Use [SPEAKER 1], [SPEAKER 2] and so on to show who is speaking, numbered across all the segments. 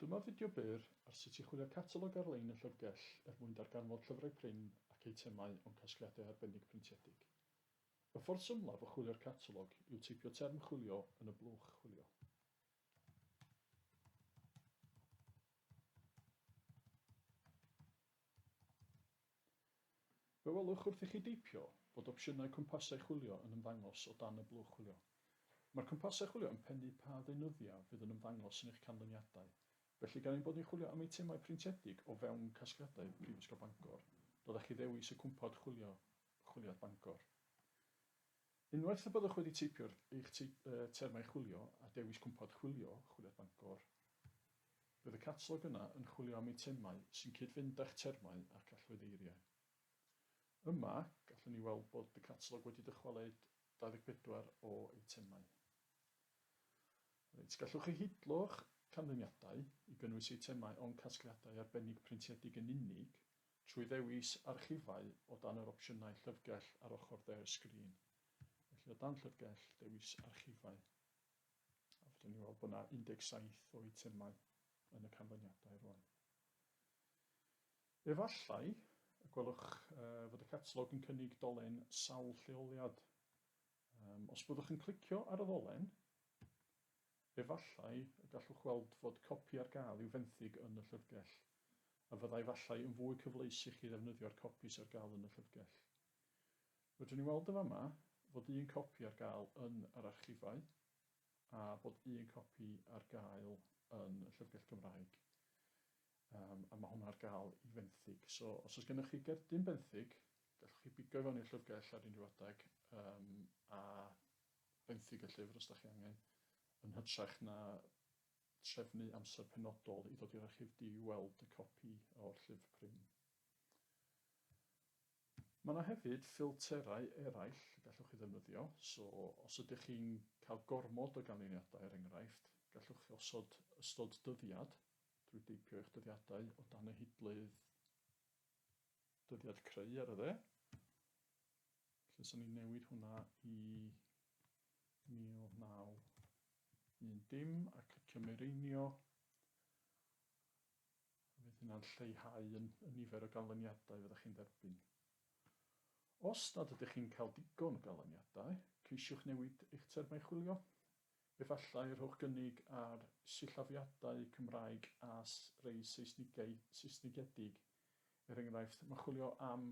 [SPEAKER 1] Dyma fideo byr ar sut i chwilio catalog ar-lein y llyfrgell er mwyn darganfod llyfrau prin ac eitemau o'n casgliadau arbennig preintiedig. Y ffordd symlaf o chwilio'r catalog yw teipio term chwilio yn y blwch chwilio. Fe welwch wrth i chi deipio bod opsiynau cwmpasau chwilio yn ymddangos o dan y blwch chwilio. Mae'r cwmpasau chwilio yn pennu pa ddeunyddiau fydd yn ymddangos yn eich canlyniadau. Felly gan ein bod ni'n chwilio am eitemau preintiedig o fewn casgliadau Prifysgol Bangor, doeddech chi ddewis y cwmpod chwiliad Bangor. Unwaith y byddwch wedi teipio'r eich termau chwilio a dewis cwmpod chwiliad Bangor, bydd y catalog yna yn chwilio am eitemau sy'n cyd-fynd â'ch termau ac allweddeiriau. Yma, gallwn ni weld bod y catalog wedi dychwelyd 24 o eitemau. Gallwch chi hidlo'ch canlyniadau i gynnwys eitemau o'n casgliadau arbennig preintiedig yn unig trwy ddewis archifau o dan yr opsiynau llyfrgell ar ochr dde'r sgrin. Felly o dan llyfrgell, dewis archifau. A fydden ni weld bod yna 17 o eitemau yn y canlyniadau rwan. Efallai, gwelwch fod y catalog yn cynnig dolen sawl lleoliad. Os byddwch yn clicio ar y ddolen, efallai gallwch weld fod copi ar gael i'w fenthyg yn y llyfrgell, a fyddai efallai yn fwy cyfleus i chi ddefnyddio'r copis ar gael yn y llyfrgell. Rydyn ni weld y fama fod un copi ar gael yn yr archifau, a bod un copi ar gael yn y llyfrgell Gymraeg. A mae hwnna ar gael i fenthyg. So, os oes gennych chi gerdyn benthyg, gallwch chi bigo fewn i'r llyfrgell ar unrhyw adeg a benthyg y llyfr os da chi angen, yn hytrach na trefnu amser penodol i ddod i'r archif di i weld y copi o'r llyfr prin. Mae yna hefyd ffilterau eraill gallwch chi ddefnyddio. So, os ydych chi'n cael gormod o ganlyniadau er enghraifft, gallwch chi osod ystod dyddiad drwy deipio eich dyddiadau o dan y hidlydd dyddiad creu ar y dde. Felly, sy'n ni'n newid hwnna i 1910 a clicio mireinio. Fydd hynna'n lleihau yn nifer o ganlyniadau fyddwch chi'n derbyn. Os nad ydych chi'n cael digon o ganlyniadau, ceisiwch newid eich termau chwilio. Efallai rhowch gynnig ar sillafiadau Cymraeg a rei Saesnigedig. Er enghraifft, mae chwilio am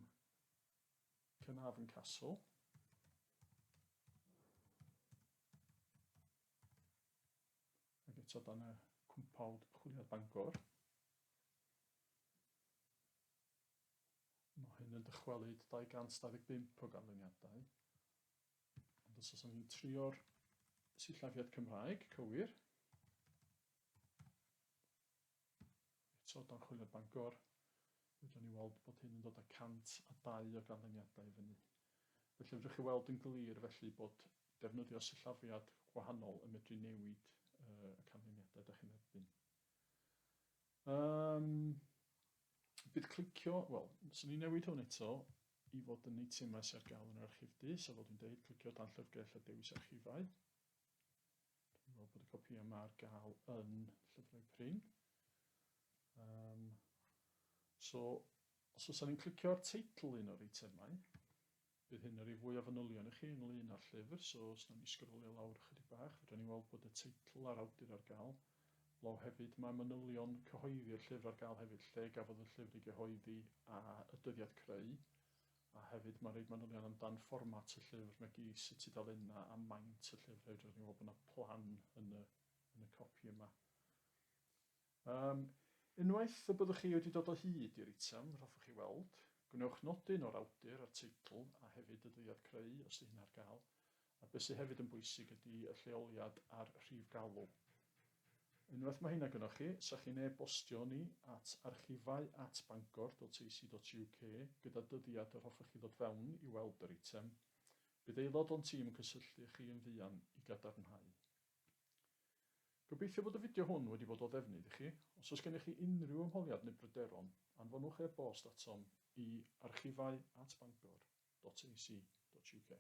[SPEAKER 1] Cynarfon Castle. Ac eto dan y cwmpawd chwiliad Bangor. Mae hyn yn dychwelyd 225 o ganlyniadau. Ond os oes ni'n trio'r sillafiad Cymraeg, cywir. Eto dan chwiliad Bangor. Fydden ni weld bod hyn yn dod â 102 o ganlyniadau i fyny. Felly fydwch chi weld yn glir felly bod defnyddio sillafiad gwahanol yn medru newid y canlyniadau ydych chi'n erbyn. Bydd clicio, wel, sy'n ni'n newid hwn eto i fod yn eitemau sy'n ar gael yn yr archif di, so fod yn deud clicio dan llyfrgell a dewis archifau. Dwi'n meddwl bod y copi yma ar gael yn llyfrau prin. So, os oes ni'n clicio ar teitl un o'r eitemau, bydd hyn yr i fwy o fanylion i chi ynglyn â'r llyfr, so os na'n ni sgrolio lawr chydig bach, fydden ni weld bod y teitl a'r awdur ar gael. Law hefyd mae manylion cyhoeddi'r llyfr ar gael hefyd, lle gafodd y llyfr i gyhoeddi a y dyddiad creu, a hefyd mae'n rhaid manylion amdan fformat y llyfr, megis y tudalennau a maint y llyfr, hefyd rydyn ni weld bod yna plan yn y copi yma. Unwaith y byddwch chi wedi dod o hyd i'r eitem, hoffwch chi weld, gwnewch nodyn o'r awdur a'r teitl a hefyd y dyddiad creu os ydy hyn ar gael. A beth sydd hefyd yn bwysig ydy y lleoliad a'r rhif galw. Unwaith mae hynna gynnwch chi, sa'ch chi'n e-bostio ni at archifau@bangor.ac.uk gyda dyddiad yr hoffwch chi ddod fewn i weld yr eitem. Bydd aelod o'n tîm yn cysylltu chi yn fuan i gadarnhau. Gobeithio bod y fideo hwn wedi bod o ddefnydd i chi. Os oes gennych chi unrhyw ymholiad neu bryderon, anfonwch e-bost atom i archifau@bangor.ac.uk.